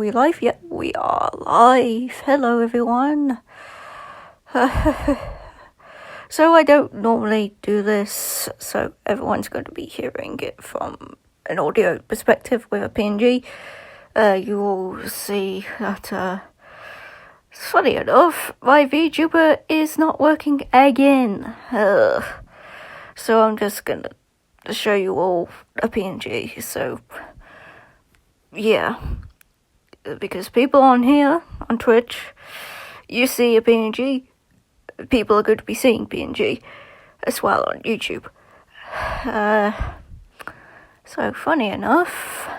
we live? Yeah, we are live. Hello, everyone. So I don't normally do this, so everyone's going to be hearing it from an audio perspective with a PNG. You will see that, funny enough, my VTuber is not working again. So I'm just gonna show you all a PNG, so yeah. Because people on here, on Twitch, you see a PNG, people are going to be seeing PNG as well on YouTube. So funny enough,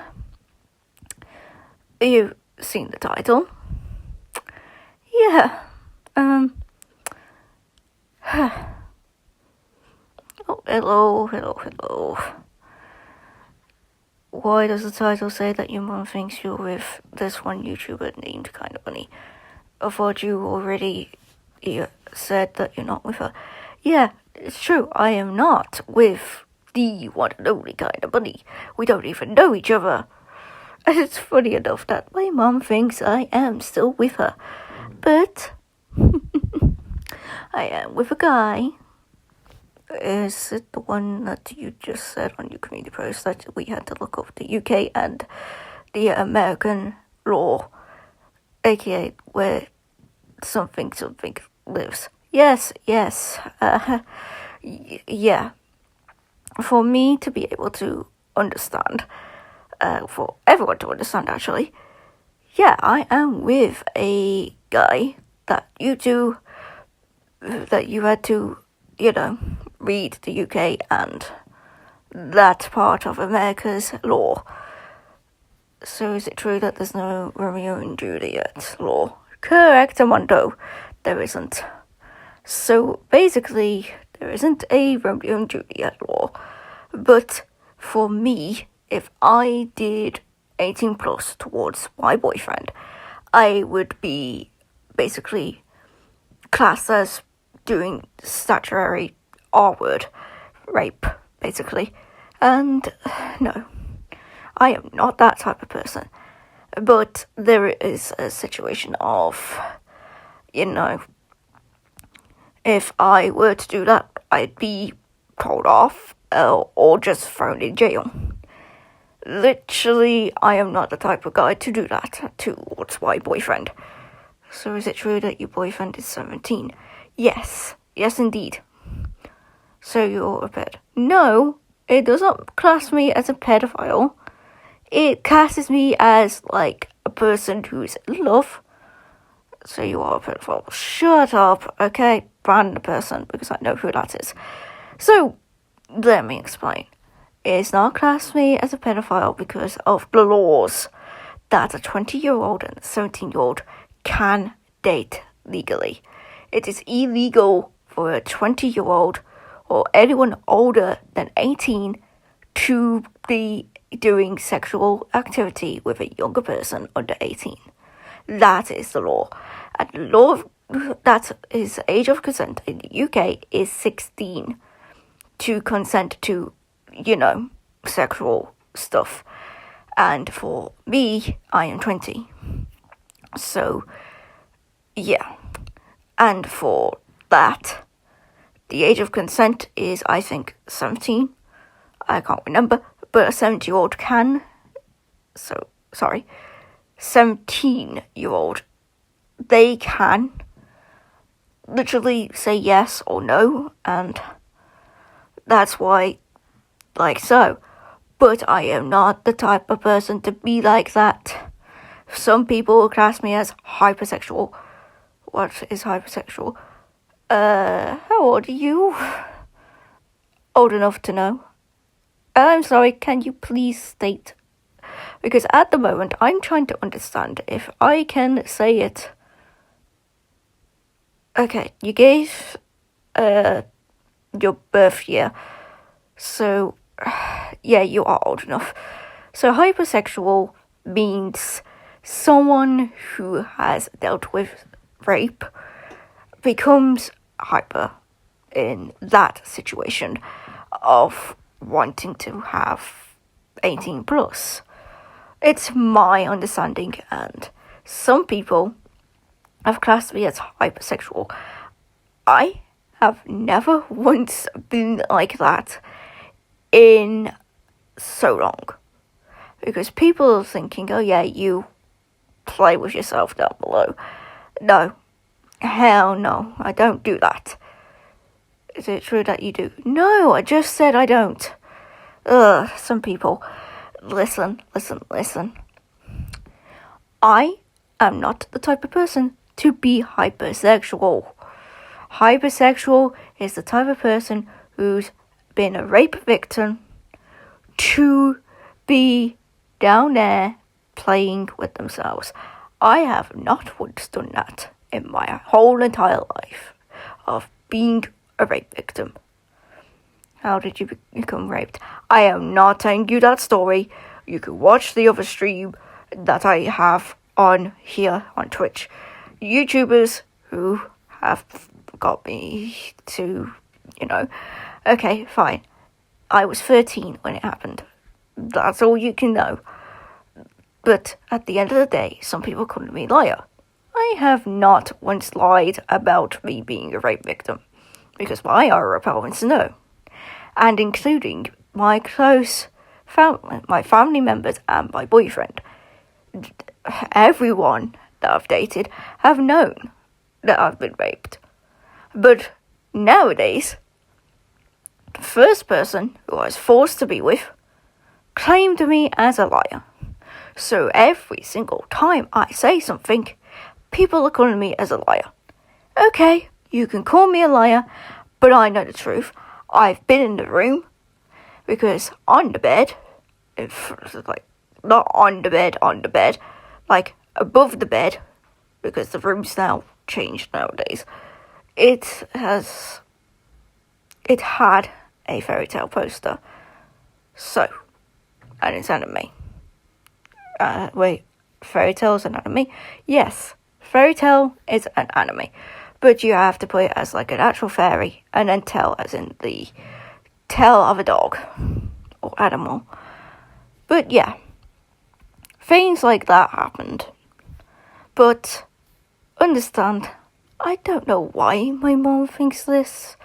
you've seen the title. Yeah. Oh, hello. Why does the title say that your mom thinks you're with this one YouTuber named Kaina? I thought you already said that you're not with her. Yeah, it's true, I am not with the one and only Kaina. We don't even know each other. And it's funny enough that my mom thinks I am still with her. But I am with a guy. Is it the one that you just said on your community post that we had to look up the UK and the American law, aka where something lives? Yes. Yeah. For me to be able to understand, for everyone to understand actually, yeah, I am with a guy that you had to, read the UK and that part of America's law. So is it true that there's no Romeo and Juliet law? Correct, Amondo. There isn't. So basically, there isn't a Romeo and Juliet law. But for me, if I did 18 plus towards my boyfriend, I would be basically classed as doing statutory R-word rape, basically. And no, I am not that type of person. But there is a situation of, if I were to do that, I'd be told off or just thrown in jail. Literally, I am not the type of guy to do that towards my boyfriend. So is it true that your boyfriend is 17? Yes indeed. So you're a ped? No, it doesn't class me as a pedophile. It classes me as, like, a person who's in love. So you are a pedophile. Shut up, okay? Ban the person, because I know who that is. So, let me explain. It's not classed me as a pedophile because of the laws that a 20-year-old and a 17-year-old can date legally. It is illegal for a 20-year-old or anyone older than 18 to be doing sexual activity with a younger person under 18. That is the law. And the law that is age of consent in the UK is 16 to consent to, sexual stuff. And for me, I am 20. So, yeah. And for that, the age of consent is, I think, 17. I can't remember, but a 17-year-old can. 17-year-old, they can literally say yes or no, and that's why, like so. But I am not the type of person to be like that. Some people will class me as hypersexual. What is hypersexual? How old are you? Old enough to know. I'm sorry, can you please state? Because at the moment, I'm trying to understand if I can say it. Okay, you gave your birth year. So, yeah, you are old enough. So hypersexual means someone who has dealt with rape becomes hyper in that situation of wanting to have 18 plus. It's my understanding, and some people have classed me as hypersexual. I have never once been like that in so long. Because people are thinking, oh yeah, you play with yourself down below. No. Hell no, I don't do that. Is it true that you do? No, I just said I don't. Some people. Listen. I am not the type of person to be hypersexual. Hypersexual is the type of person who's been a rape victim to be down there playing with themselves. I have not once done that in my whole entire life of being a rape victim. How did you become raped? I am not telling you that story. You can watch the other stream that I have on here on Twitch. YouTubers who have got me to, okay, fine. I was 13 when it happened. That's all you can know. But at the end of the day, some people call me liar. I have not once lied about me being a rape victim, because my IRA parents know, and including my close family, my family members and my boyfriend. Everyone that I've dated have known that I've been raped. But nowadays, the first person who I was forced to be with claimed me as a liar. So every single time I say something, people are calling me as a liar. Okay, you can call me a liar, but I know the truth. I've been in the room, because on the bed, not on the bed, like above the bed, because the room's now changed nowadays. It had a fairy tale poster. So, and it's anime. Fairy tale is an anime? Yes, fairy tale is an anime. But you have to put it as like an actual fairy, and then tale as in the tail of a dog or animal. But yeah, things like that happened. But understand, I don't know why my mom thinks this.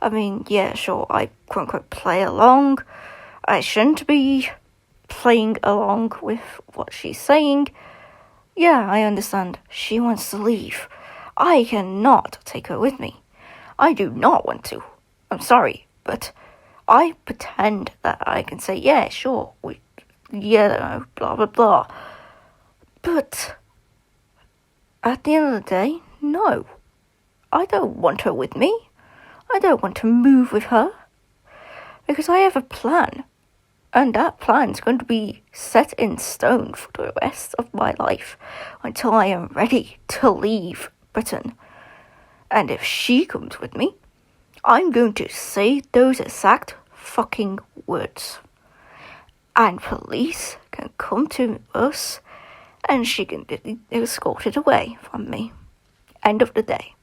I mean, yeah, sure, I quote-unquote play along. I shouldn't be playing along with what she's saying. Yeah, I understand. She wants to leave. I cannot take her with me. I do not want to. I'm sorry, but I pretend that I can say, yeah, sure, blah, blah, blah. But at the end of the day, no. I don't want her with me. I don't want to move with her. Because I have a plan. And that plan's going to be set in stone for the rest of my life until I am ready to leave Britain. And if she comes with me, I'm going to say those exact fucking words. And police can come to us and she can be escorted away from me. End of the day.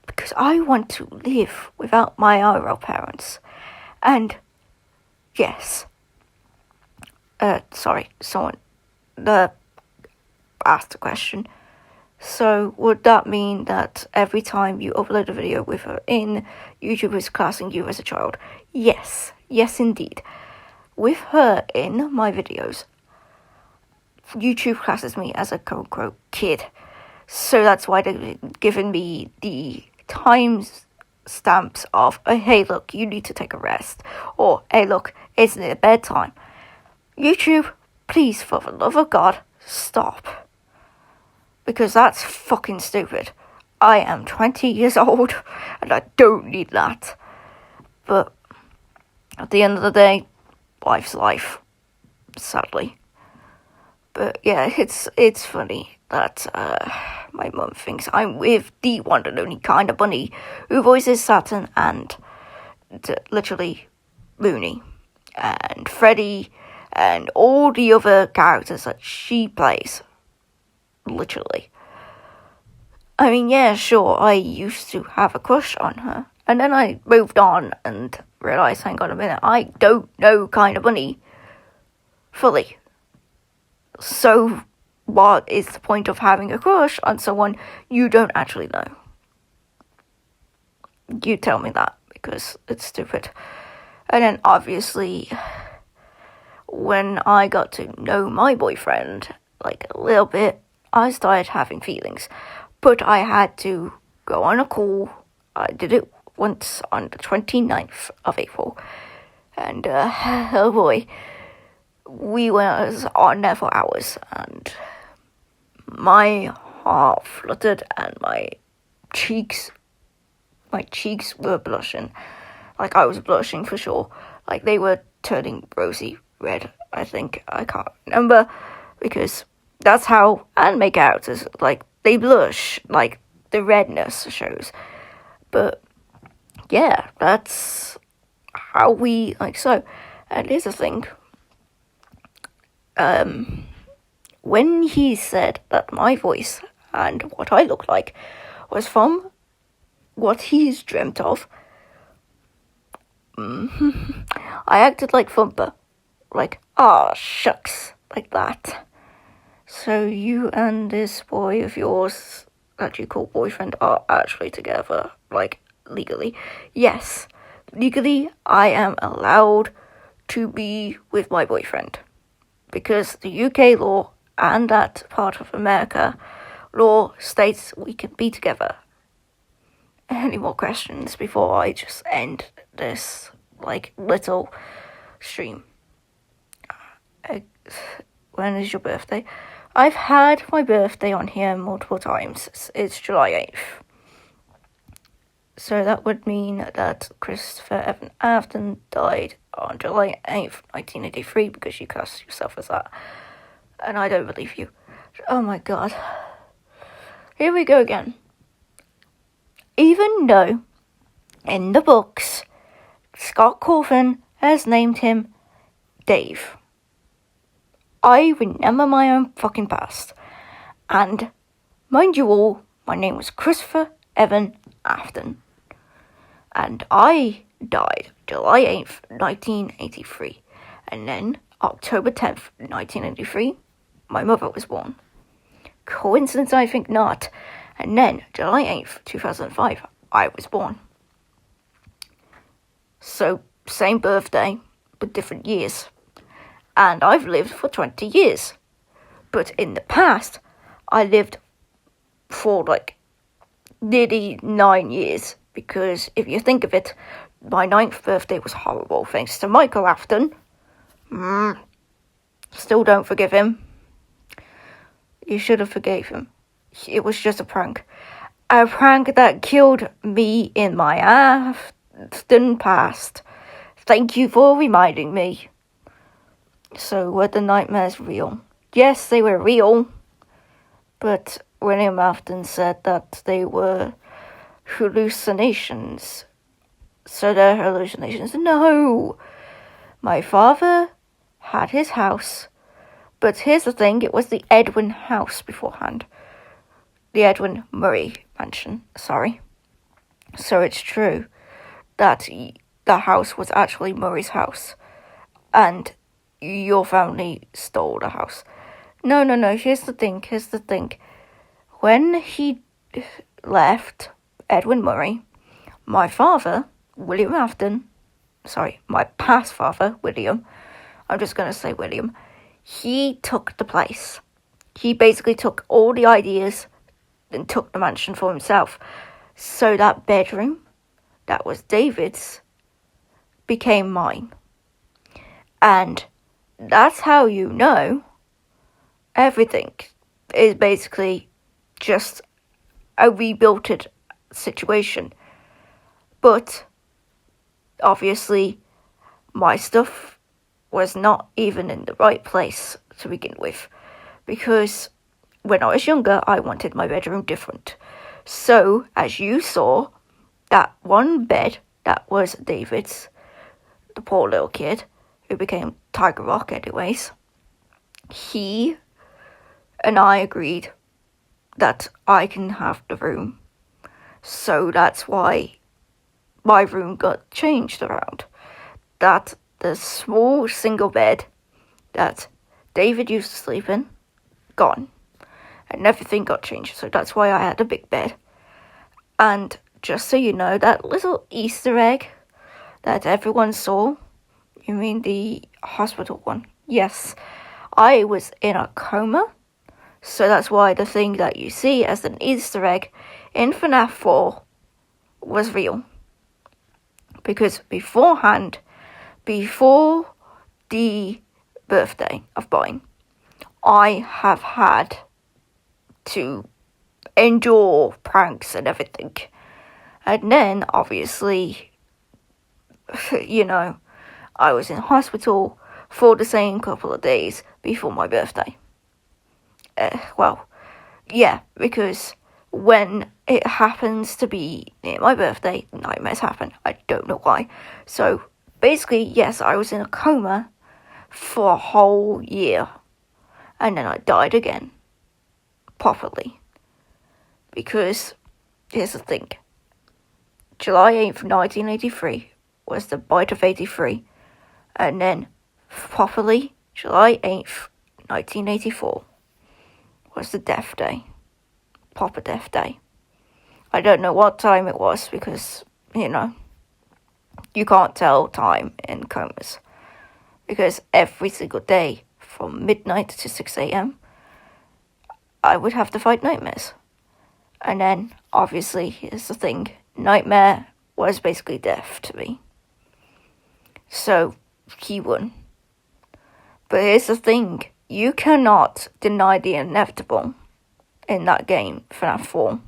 Because I want to live without my IRL parents. And yes. Someone asked a question. So, would that mean that every time you upload a video with her in, YouTube is classing you as a child? Yes. Yes, indeed. With her in my videos, YouTube classes me as a quote-unquote kid. So that's why they've given me the time stamps of, hey, look, you need to take a rest. Or, hey, look, it's near bedtime. YouTube, please, for the love of God, stop. Because that's fucking stupid. I am 20 years old, and I don't need that. But at the end of the day, life's life, sadly. But yeah, it's funny that my mum thinks I'm with the one and only Kaina bunny, who voices Saturn and literally Looney and Freddy and all the other characters that she plays. Literally. I mean, yeah, sure, I used to have a crush on her. And then I moved on and realised, hang on a minute, I don't know Kaina bunny fully. So what is the point of having a crush on someone you don't actually know? You tell me that, because it's stupid. And then obviously, when I got to know my boyfriend, like a little bit, I started having feelings. But I had to go on a call. I did it once on the 29th of April. And, oh boy, we was on there for hours. And my heart fluttered and my cheeks were blushing. Like, I was blushing for sure. Like, they were turning rosy red, I think. I can't remember, because that's how anime characters, like, they blush. Like, the redness shows. But, yeah, that's how we, like, so. And here's the thing. When he said that my voice and what I look like was from what he's dreamt of, I acted like Thumper. Like, shucks, like that. So you and this boy of yours that you call boyfriend are actually together, like, legally. Yes, legally I am allowed to be with my boyfriend. Because the UK law and that part of America law states we can be together. Any more questions before I just end this, like, little stream? When is your birthday? I've had my birthday on here multiple times. It's July 8th. So that would mean that Christopher Evan Afton died on July 8th, 1983, because you class yourself as that. And I don't believe you. Oh my god. Here we go again. Even though, in the books, Scott Cawthon has named him Dave. I remember my own fucking past. And, mind you all, my name was Christopher Evan Afton. And I died July 8th, 1983. And then, October 10th, 1983, my mother was born. Coincidence? I think not. And then, July 8th, 2005, I was born. So, same birthday, but different years. And I've lived for 20 years. But in the past, I lived for, like, nearly 9 years. Because if you think of it, my 9th birthday was horrible, thanks to Michael Afton. Still don't forgive him. You should have forgave him. It was just a prank. A prank that killed me in my Afton past. Thank you for reminding me. So, were the nightmares real? Yes, they were real. But William Afton said that they were hallucinations. So they're hallucinations? No! My father had his house. But here's the thing, it was the Edwin house beforehand. The Edwin Murray mansion, sorry. So it's true that the house was actually Murray's house. And your family stole the house. No, here's the thing. When he left Edwin Murray, my father, William Afton, my past father, William, I'm just going to say William, he took the place. He basically took all the ideas and took the mansion for himself. So that bedroom, that was David's, became mine. And that's how you know everything is basically just a rebuilt situation. But obviously my stuff was not even in the right place to begin with, because when I was younger I wanted my bedroom different. So as you saw, that one bed that was David's, the poor little kid who became Tiger Rock anyways, he and I agreed that I can have the room. So that's why my room got changed around. That the small single bed that David used to sleep in, gone. And everything got changed, so that's why I had a big bed. And just so you know, that little Easter egg that everyone saw, you mean the hospital one? Yes, I was in a coma, so that's why the thing that you see as an Easter egg in FNAF 4 was real. Because beforehand, before the birthday of Boeing, I have had to endure pranks and everything. And then, obviously, you know, I was in hospital for the same couple of days before my birthday. Because when it happens to be near my birthday, nightmares happen. I don't know why. So, basically, yes, I was in a coma for a whole year. And then I died again. Properly. Because, here's the thing. July 8th, 1983 was the bite of 83. And then, properly, July 8th, 1984 was the death day. Proper death day. I don't know what time it was because, you can't tell time in comas. Because every single day, from midnight to 6 a.m., I would have to fight nightmares. And then, obviously, here's the thing. Nightmare was basically death to me. So, he won. But here's the thing. You cannot deny the inevitable in that game, FNAF 4.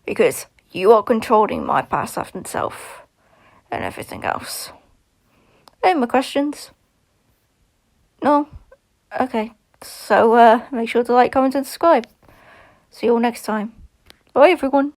Because you are controlling my past, life, and self. And everything else. Any more questions? No? Okay. So, make sure to like, comment, and subscribe. See you all next time. Bye, everyone.